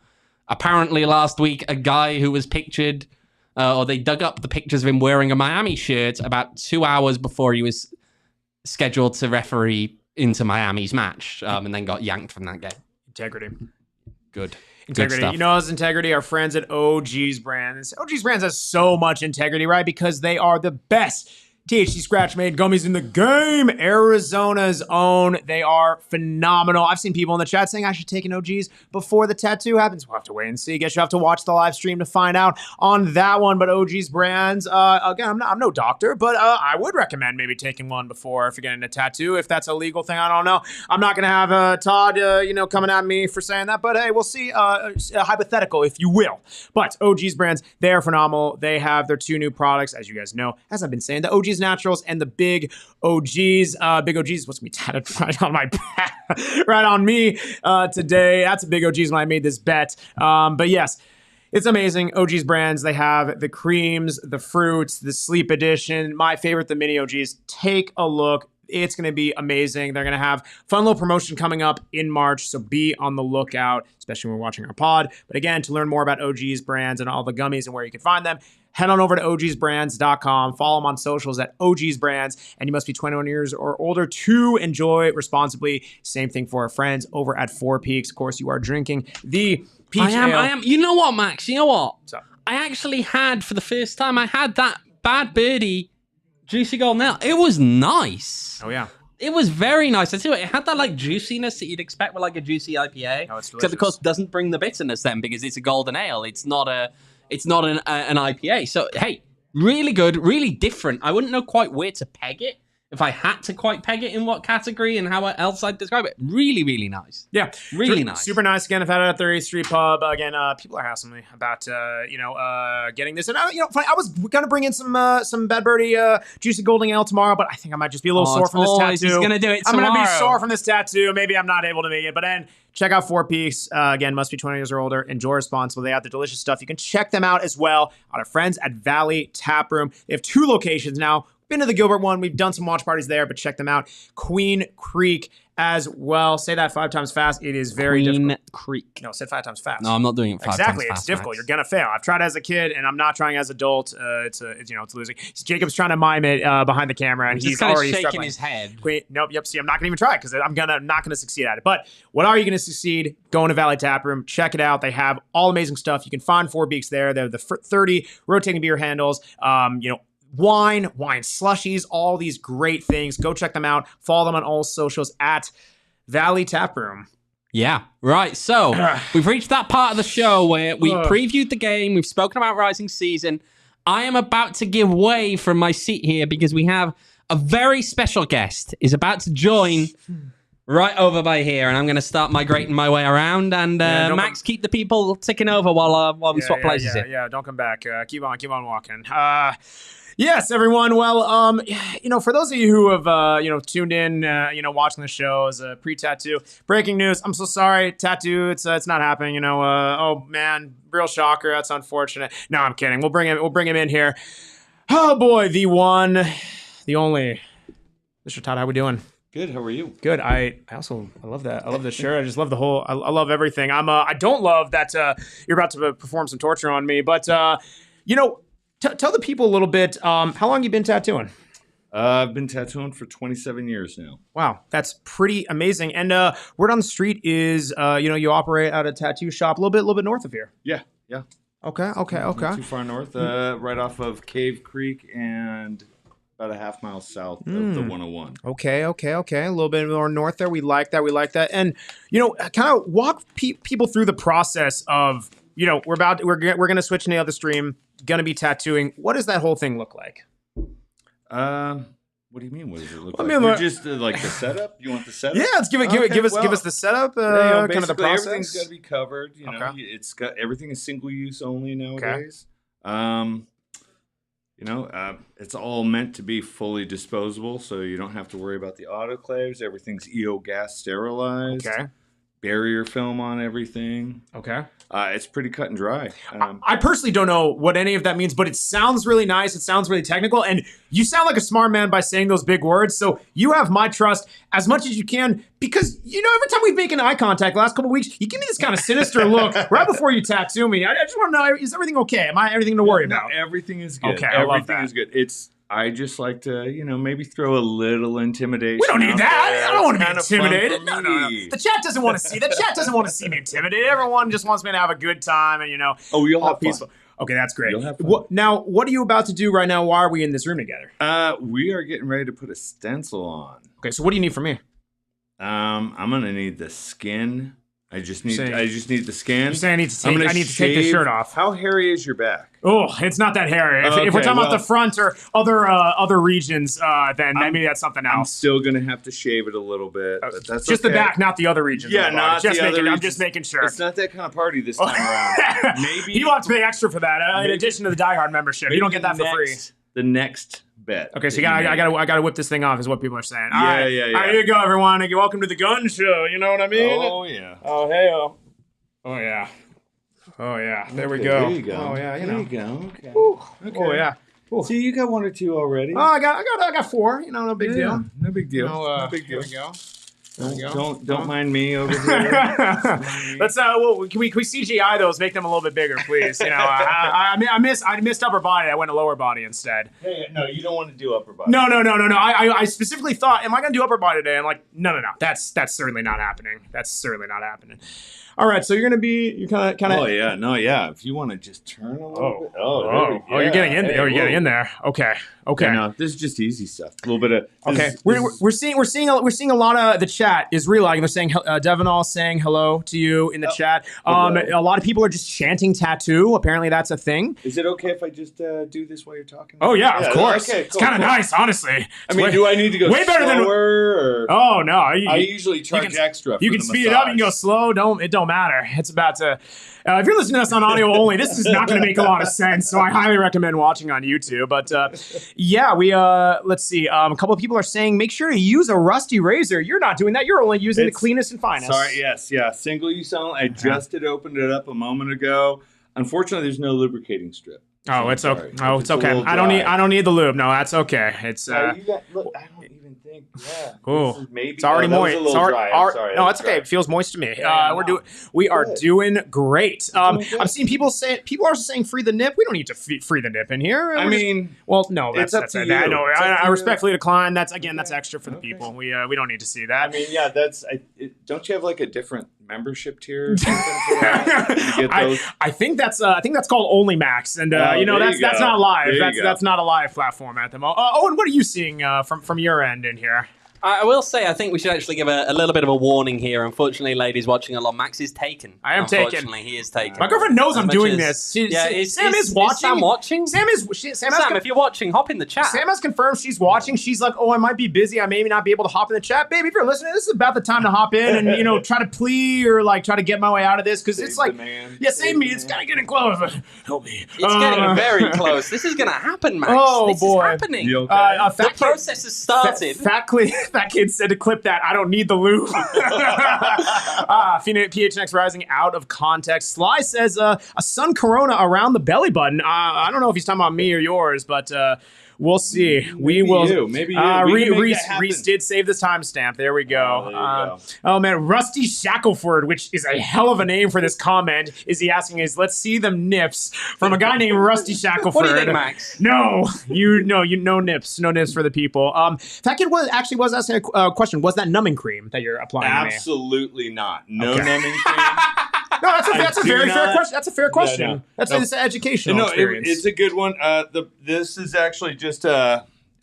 Speaker 3: apparently last week, a guy who was pictured, or they dug up the pictures of him wearing a Miami shirt about 2 hours before he was scheduled to referee into Miami's match, and then got yanked from that game.
Speaker 2: Integrity.
Speaker 3: Good.
Speaker 2: Integrity. You know, as integrity, our friends at OG's Brands. OG's Brands has so much integrity, right? Because they are the best THC Scratch made gummies in the game. Arizona's own. They are phenomenal. I've seen people in the chat saying I should take an OG's before the tattoo happens. We'll have to wait and see. Guess you have to watch the live stream to find out on that one. But OG's brands, again, I'm no doctor, but I would recommend maybe taking one before if you're getting a tattoo. If that's a legal thing, I don't know. I'm not going to have Todd, coming at me for saying that. But hey, we'll see. Hypothetical, if you will. But OG's brands, they are phenomenal. They have their 2 new products, as you guys know, as I've been saying, the OG's Naturals and the Big OGs. Big OGs is what's going to be tatted right on my back, right on me today. That's a Big OGs when I made this bet. But yes, it's amazing. OG's brands, they have the creams, the fruits, the sleep edition. My favorite, the mini OGs. Take a look. It's going to be amazing. They're going to have fun little promotion coming up in March, so be on the lookout, especially when we're watching our pod. But again, to learn more about OG's brands and all the gummies and where you can find them, head on over to ogsbrands.com. Follow them on socials at OG's Brands, and you must be 21 years or older to enjoy responsibly. Same thing for our friends over at Four Peaks. Of course, you are drinking the peach ale.
Speaker 3: I am. You know what, Max? You know what?
Speaker 2: What's up?
Speaker 3: I actually had, for the first time, I had that Bad Birdie Juicy Golden Ale. It was nice.
Speaker 2: Oh, yeah.
Speaker 3: It was very nice. I too, it had that like juiciness that you'd expect with like a juicy IPA.
Speaker 2: Oh, it's delicious.
Speaker 3: Except, of course, doesn't bring the bitterness then because it's a golden ale. It's not an IPA. So, hey, really good, really different. I wouldn't know quite where to peg it if I had to quite peg it in what category and how else I'd describe it. Really, really nice.
Speaker 2: Yeah.
Speaker 3: Really nice.
Speaker 2: Super nice. Again, I've had it at the 30th Street Pub. Again, people are asking me about, getting this. And, funny, I was going to bring in some Bad Birdie Juicy Golden Ale tomorrow, but I think I might just be a little sore from this tattoo.
Speaker 3: He's going to do it tomorrow.
Speaker 2: I'm going to be sore from this tattoo. Maybe I'm not able to make it. But then check out Four Peaks. Again, must be 20 years or older. Enjoy responsibly. They have the delicious stuff. You can check them out as well on our friends at Valley Taproom. They have 2 locations now. Been to the Gilbert one. We've done some watch parties there, but check them out. Queen Creek as well. Say that 5 times fast. It is very difficult.
Speaker 3: Queen Creek.
Speaker 2: No, say it 5 times fast.
Speaker 3: No, I'm not doing it 5 times fast.
Speaker 2: Exactly. It's difficult.
Speaker 3: Max.
Speaker 2: You're going to fail. I've tried as a kid, and I'm not trying as an adult. It's losing. Jacob's trying to mime it behind the camera, and he's already
Speaker 3: shaking
Speaker 2: struggling.
Speaker 3: his head.
Speaker 2: Nope. Yep. See, I'm not going to even try because I'm not going to succeed at it. But what are you going to succeed? Going to Valley Taproom. Check it out. They have all amazing stuff. You can find 4 Peaks there. They're the 30 rotating beer handles. Wine slushies, all these great things. Go check them out. Follow them on all socials at Valley Taproom.
Speaker 3: Yeah, right. So we've reached that part of the show where we previewed the game. We've spoken about Rising Season. I am about to give way from my seat here because we have a very special guest is about to join right over by here, and I'm going to start migrating my way around. And Max, keep the people ticking over while we swap places here.
Speaker 2: Yeah, don't come back. Keep on walking. Yes, everyone. Well, for those of you who have, tuned in, watching the show as a pre-tattoo, breaking news. I'm so sorry. Tattoo, it's not happening. Oh man, real shocker. That's unfortunate. No, I'm kidding. We'll bring him in here. Oh boy, the one, the only, Mr. Todd. How we doing?
Speaker 4: Good. How are you?
Speaker 2: Good. I love that. I love the shirt. I just love the whole. I love everything. I don't love that you're about to perform some torture on me, but tell the people a little bit. How long you been tattooing?
Speaker 4: I've been tattooing for 27 years now.
Speaker 2: Wow, that's pretty amazing. And word on the street is, you operate at a tattoo shop a little bit north of here.
Speaker 4: Yeah.
Speaker 2: Okay.
Speaker 4: Not too far north, right off of Cave Creek and about a half mile south of the 101.
Speaker 2: Okay. A little bit more north there. We like that. And kind of walk people through the process of, we're gonna switch to the other stream. Gonna be tattooing. What does that whole thing look like?
Speaker 4: What do you mean? What does it look like? We're just like the setup. You want the setup?
Speaker 2: Yeah, let's give us the setup. Kind of the process.
Speaker 4: Everything's got to be covered. It's got everything is single use only nowadays. Okay. It's all meant to be fully disposable, so you don't have to worry about the autoclaves. Everything's EO gas sterilized.
Speaker 2: Okay.
Speaker 4: Barrier film on everything.
Speaker 2: Okay.
Speaker 4: It's pretty cut and dry.
Speaker 2: I personally don't know what any of that means, but it sounds really nice. It sounds really technical, and you sound like a smart man by saying those big words. So you have my trust as much as you can, because every time we make an eye contact, the last couple of weeks, you give me this kind of sinister look right before you tattoo me. I just want to know: is everything okay? Am I everything to worry about?
Speaker 4: Everything is good.
Speaker 2: Okay, I love that.
Speaker 4: Everything is good. I just like to, maybe throw a little intimidation.
Speaker 2: We don't need that. I don't want to be intimidated.
Speaker 4: No.
Speaker 2: The chat doesn't want to see. The chat doesn't want to see me intimidated. Everyone just wants me to have a good time and,
Speaker 4: Oh, you'll have
Speaker 2: peaceful.
Speaker 4: fun.
Speaker 2: Okay, that's great.
Speaker 4: You'll have fun.
Speaker 2: Now, what are you about to do right now? Why are we in this room together?
Speaker 4: We are getting ready to put a stencil on.
Speaker 2: Okay, so what do you need from me?
Speaker 4: I'm gonna need the skin. I just need the skin.
Speaker 2: You're saying I need to take the shirt off.
Speaker 4: How hairy is your back?
Speaker 2: Oh, it's not that hairy. If we're talking about the front or other regions, then maybe that's something else.
Speaker 4: I'm still gonna have to shave it a little bit, but that's
Speaker 2: just
Speaker 4: okay.
Speaker 2: the back, not the other regions.
Speaker 4: Yeah, not the other regions.
Speaker 2: I'm just making sure.
Speaker 4: It's not that kind of party this time around. Maybe
Speaker 2: you have to pay extra for that in addition to the diehard membership. You don't get that for free.
Speaker 4: The next bet.
Speaker 2: Okay, so I gotta whip this thing off, is what people are saying. All right.
Speaker 4: Yeah.
Speaker 2: All right, here you go, everyone. Welcome to the gun show. You know what I mean?
Speaker 4: Oh yeah.
Speaker 2: Oh hey oh. Oh yeah. Oh yeah. There we go.
Speaker 4: There you go.
Speaker 2: Oh yeah.
Speaker 4: There you go. Okay.
Speaker 2: Okay. Oh yeah. Ooh.
Speaker 4: See, you got 1 or 2 already.
Speaker 2: Oh, I got 4. You know, no big deal.
Speaker 4: No big deal.
Speaker 2: No big deal. There we go.
Speaker 4: Don't mind me over here.
Speaker 2: Let's can we CGI those, make them a little bit bigger, please? You know, I missed upper body. I went to lower body instead.
Speaker 4: Hey, no, you don't want to do upper body.
Speaker 2: No. I specifically thought, am I going to do upper body today? I'm like, no. That's certainly not happening. That's certainly not happening. All right, so you're kind of.
Speaker 4: Oh yeah, no, yeah. If you want to just turn a little bit.
Speaker 2: You're getting in. You're getting in there. Okay.
Speaker 4: Yeah, no, this is just easy stuff. A little bit of.
Speaker 2: Okay, we're seeing a lot of the chat is realizing. They're saying Devanall saying hello to you in the chat. A lot of people are just chanting tattoo. Apparently that's a thing.
Speaker 4: Is it okay if I just do this while you're talking?
Speaker 2: Oh yeah, of course.
Speaker 4: Okay,
Speaker 2: it's kind of nice, honestly.
Speaker 4: Do I need to go
Speaker 2: way better than?
Speaker 4: Or
Speaker 2: oh no,
Speaker 4: I usually charge extra.
Speaker 2: You can speed it up. You can go slow. It don't matter. It's about to. If you're listening to us on audio only, this is not going to make a lot of sense. So I highly recommend watching on YouTube. But yeah, we let's see. A couple of people are saying make sure to use a rusty razor. You're not doing that. You're only using the cleanest and finest.
Speaker 4: Sorry. Yes. Yeah. Single use only. I just opened it up a moment ago. Unfortunately, there's no lubricating strip.
Speaker 2: Oh, it's okay. Oh, it's okay. I don't need the lube. No, that's okay. It's
Speaker 4: look, I don't even think. Yeah.
Speaker 2: Oh,
Speaker 4: maybe
Speaker 2: it's already moist.
Speaker 4: It's sorry.
Speaker 2: No, it's okay. It feels moist to me. We are doing great. I'm seeing people are saying free the nip. We don't need to free the nip in here. No, that's
Speaker 4: up to you.
Speaker 2: I respectfully decline. That's extra for the people. We don't need to see that.
Speaker 4: I mean, yeah, don't you have like a different membership tier or something for that? You get those?
Speaker 2: I think that's called Only Max, and that's not live. That's not a live platform at the moment. Owen, what are you seeing from your end in here?
Speaker 3: I will say, I think we should actually give a little bit of a warning here. Unfortunately, ladies watching along, Max is taken.
Speaker 2: I am taken.
Speaker 3: Unfortunately, he is taken.
Speaker 2: My girlfriend knows I'm doing this. Sam is watching.
Speaker 3: Is Sam watching?
Speaker 2: Sam,
Speaker 3: if you're watching, hop in the chat.
Speaker 2: Sam has confirmed she's watching. She's like, I might be busy. I may not be able to hop in the chat. Baby, if you're listening, this is about the time to hop in and, try to plea or, try to get my way out of this. Because it's like, save me. It's kind of getting close. Help me.
Speaker 3: It's getting very close. This is going to happen, Max.
Speaker 2: Oh, boy.
Speaker 3: This is happening.
Speaker 2: Okay?
Speaker 3: The process has started.
Speaker 2: Fat kid said to clip that. I don't need the lube. PHNX Rising out of context. Sly says a sun corona around the belly button. I don't know if he's talking about me or yours, but we'll see.
Speaker 4: Maybe you.
Speaker 2: Reese did save the timestamp. There we go. Oh man, Rusty Shackleford, which is a hell of a name for this comment. Is he asking is let's see them nips from a guy named Rusty Shackleford.
Speaker 3: What do you think, Max?
Speaker 2: No nips for the people. That kid was asking a question. Was that numbing cream that you're applying?
Speaker 4: Absolutely not. No numbing cream.
Speaker 2: No, that's a very fair question. That's a fair question.
Speaker 4: Yeah, no.
Speaker 2: That's an educational experience.
Speaker 4: It's a good one. This is actually just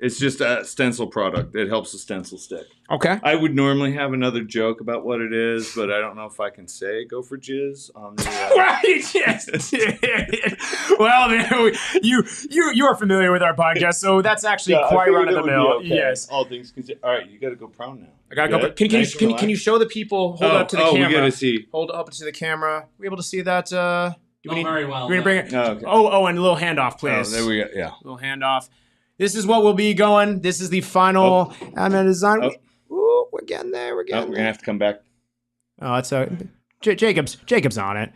Speaker 4: it's just a stencil product. It helps the stencil stick.
Speaker 2: Okay.
Speaker 4: I would normally have another joke about what it is, but I don't know if I can say go for jizz on the.
Speaker 2: Right. Yes. Well, you are familiar with our podcast, so that's actually quite run of the mill. Okay. Yes.
Speaker 4: All things considered. All right, you got to go prone now.
Speaker 2: I gotta go. Can you show the people? Hold up to the camera.
Speaker 4: We gotta see.
Speaker 2: Hold up to the camera. We able to see that?
Speaker 3: Very well.
Speaker 2: We're gonna bring it.
Speaker 4: Okay.
Speaker 2: And a little handoff, please.
Speaker 4: Oh, there we go. Yeah.
Speaker 2: Little handoff. This is what will be going. This is the final design. We're getting there. We're
Speaker 4: gonna have to come back.
Speaker 2: Oh, it's Jacob's on it.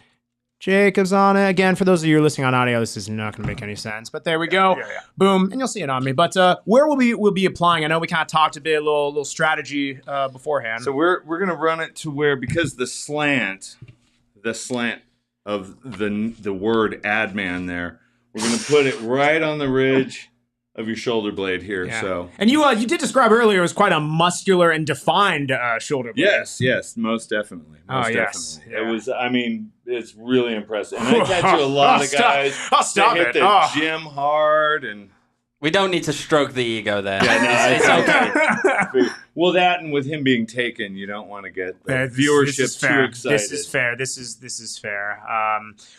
Speaker 2: Jacob's on it. Again, for those of you listening on audio, this is not going to make any sense. But there we go. Yeah. Boom. And you'll see it on me. But where we'll be applying, I know we kind of talked a bit, a little strategy beforehand.
Speaker 4: So we're going to run it to where, because the slant of the word ad man there, we're going to put it right on the ridge of your shoulder blade here.
Speaker 2: Yeah.
Speaker 4: So,
Speaker 2: and you did describe earlier it was quite a muscular and defined shoulder blade.
Speaker 4: yes, most definitely. Most
Speaker 2: yes.
Speaker 4: definitely.
Speaker 2: Yeah.
Speaker 4: It was. I mean, it's really impressive. And I catch a lot of guys that hit the gym hard and.
Speaker 3: We don't need to stroke the ego there.
Speaker 4: Yeah, no, it's okay. Well, that and with him being taken, you don't want to get the viewership too excited.
Speaker 2: This is fair.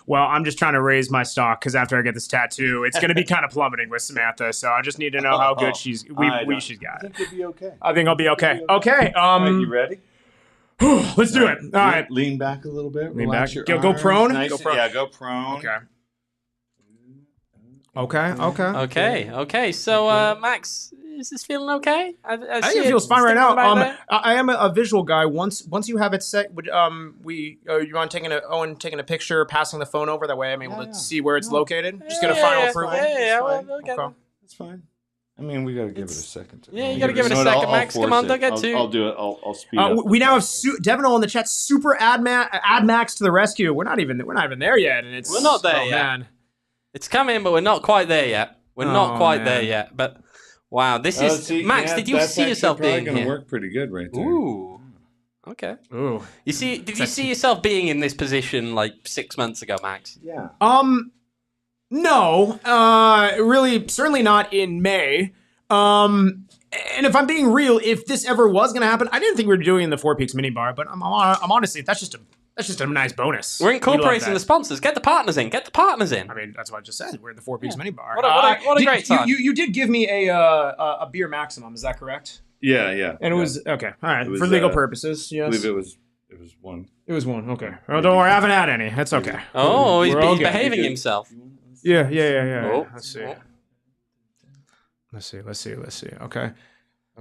Speaker 2: Well, I'm just trying to raise my stock because after I get this tattoo, it's going to be kind of plummeting with Samantha. So I just need to know how good she's got.
Speaker 4: I think you'll be okay.
Speaker 2: I think I'll be okay. Okay.
Speaker 4: All right, you ready?
Speaker 2: Let's do it. All right.
Speaker 4: Lean back a little bit.
Speaker 2: Lean
Speaker 4: Relax
Speaker 2: back.
Speaker 4: your
Speaker 2: Go
Speaker 4: arms.
Speaker 2: prone.
Speaker 4: Nice.
Speaker 2: Go prone.
Speaker 4: Yeah, go prone.
Speaker 3: Okay. So, Max, is this feeling okay?
Speaker 2: I think it feels fine right now. I am a visual guy. Once you have it set, would you want Owen taking a picture, passing the phone over? That way I'm able to see where it's located. Just get a final approval.
Speaker 4: That's fine. I mean, we gotta give it a second.
Speaker 3: Yeah, you gotta give it a second, Max. Come on, don't get too.
Speaker 4: I'll do it. I'll speed up.
Speaker 2: We now have Devino in the chat. Super Ad Max to the rescue. We're not even there yet, and it's
Speaker 3: we're not there yet.
Speaker 2: Man.
Speaker 3: It's coming, but we're not quite there yet. We're not quite there yet. But wow, this is Max. Did you see yourself being here?
Speaker 4: That's gonna work pretty good right there.
Speaker 3: Ooh. Okay.
Speaker 2: Ooh.
Speaker 3: Did you see yourself being in this position like 6 months ago, Max?
Speaker 4: Yeah.
Speaker 2: No. Really, certainly not in May. And if I'm being real, if this ever was going to happen, I didn't think we were doing the Four Peaks minibar, but I'm honestly, that's just a nice bonus.
Speaker 3: We're incorporating the sponsors. Get the partners in. I
Speaker 2: mean, that's what I just said. We're at the Four Peaks minibar.
Speaker 3: What a great time.
Speaker 2: You did give me a beer maximum. Is that correct?
Speaker 4: Yeah.
Speaker 2: And it was okay. All right,
Speaker 4: was,
Speaker 2: for legal purposes. Yes.
Speaker 4: I believe it was one.
Speaker 2: It was one. Okay. Oh, don't worry. I haven't had any. That's okay.
Speaker 3: Oh, he's behaving himself.
Speaker 2: Yeah.
Speaker 3: Oh.
Speaker 2: Let's see. Okay.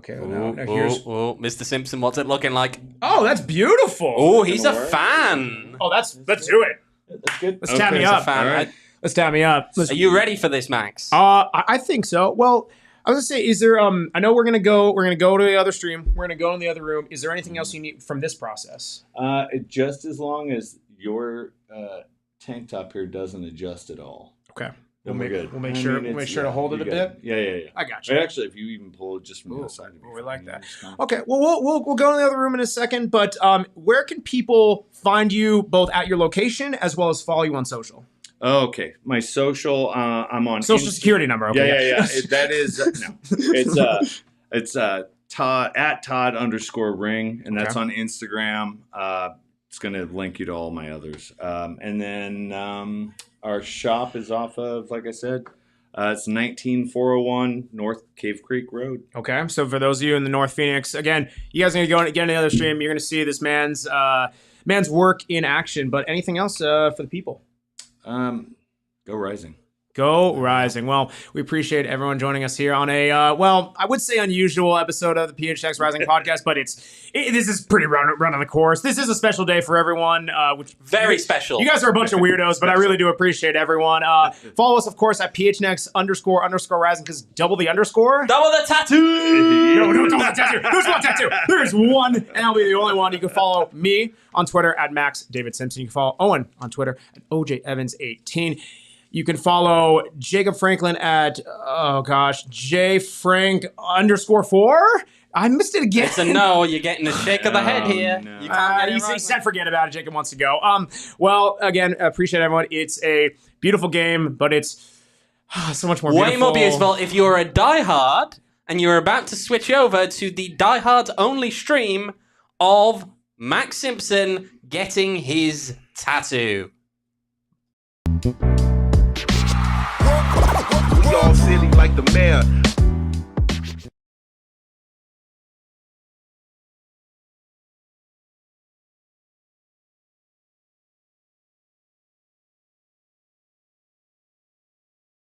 Speaker 3: Now here's Mr. Simpson. What's it looking like?
Speaker 2: Oh, that's beautiful.
Speaker 3: Oh, he's a fan.
Speaker 2: Oh, let's do it.
Speaker 4: That's good.
Speaker 2: Let's tap me up.
Speaker 3: Right.
Speaker 2: Let's tap me up.
Speaker 3: Are you ready for this, Max?
Speaker 2: I think so. Well, I was gonna say, is there? I know we're gonna go to the other stream. We're gonna go in the other room. Is there anything else you need from this process?
Speaker 4: Just as long as your tank top here doesn't adjust at all.
Speaker 2: Okay.
Speaker 4: We'll
Speaker 2: make sure to hold it a bit.
Speaker 4: Yeah.
Speaker 2: I got you.
Speaker 4: Actually, if you even pull it just from the side.
Speaker 2: We like that. Okay. Well, we'll go in the other room in a second. But where can people find you both at your location as well as follow you on social?
Speaker 4: Okay, my social. I'm on
Speaker 2: social security number. Okay.
Speaker 4: Yeah. That is no. It's Todd at Todd_ring, and that's on Instagram. It's gonna link you to all my others. And then our shop is off of, like I said, it's 19401 North Cave Creek Road.
Speaker 2: Okay, so for those of you in the North Phoenix, again, you guys are gonna get in the other stream. You're gonna see this man's work in action. But anything else for the people?
Speaker 4: Go Rising.
Speaker 2: Go Rising. Well, we appreciate everyone joining us here on a, I would say unusual episode of the PHX Rising podcast, but this is pretty run of the course. This is a special day for everyone. Which
Speaker 3: Very special.
Speaker 2: You guys are a bunch of weirdos, but I really do appreciate everyone. Follow us, of course, at PHNX__Rising, because double the underscore.
Speaker 3: Double the tattoo!
Speaker 2: No, double the tattoo. There's one tattoo. There's one, and I'll be the only one. You can follow me on Twitter at Max David Simpson. You can follow Owen on Twitter at OJ Evans 18. You can follow Jacob Franklin at, JFrank_4. I missed it again.
Speaker 3: It's a no. You're getting a shake of the head here.
Speaker 2: No. You can't get he said forget about it. Jacob wants to go. Well, again, appreciate everyone. It's a beautiful game, but it's so much more beautiful.
Speaker 3: Way more beautiful if you're a diehard and you're about to switch over to the diehards only stream of Max Simpson getting his tattoo.
Speaker 5: All city like the mayor.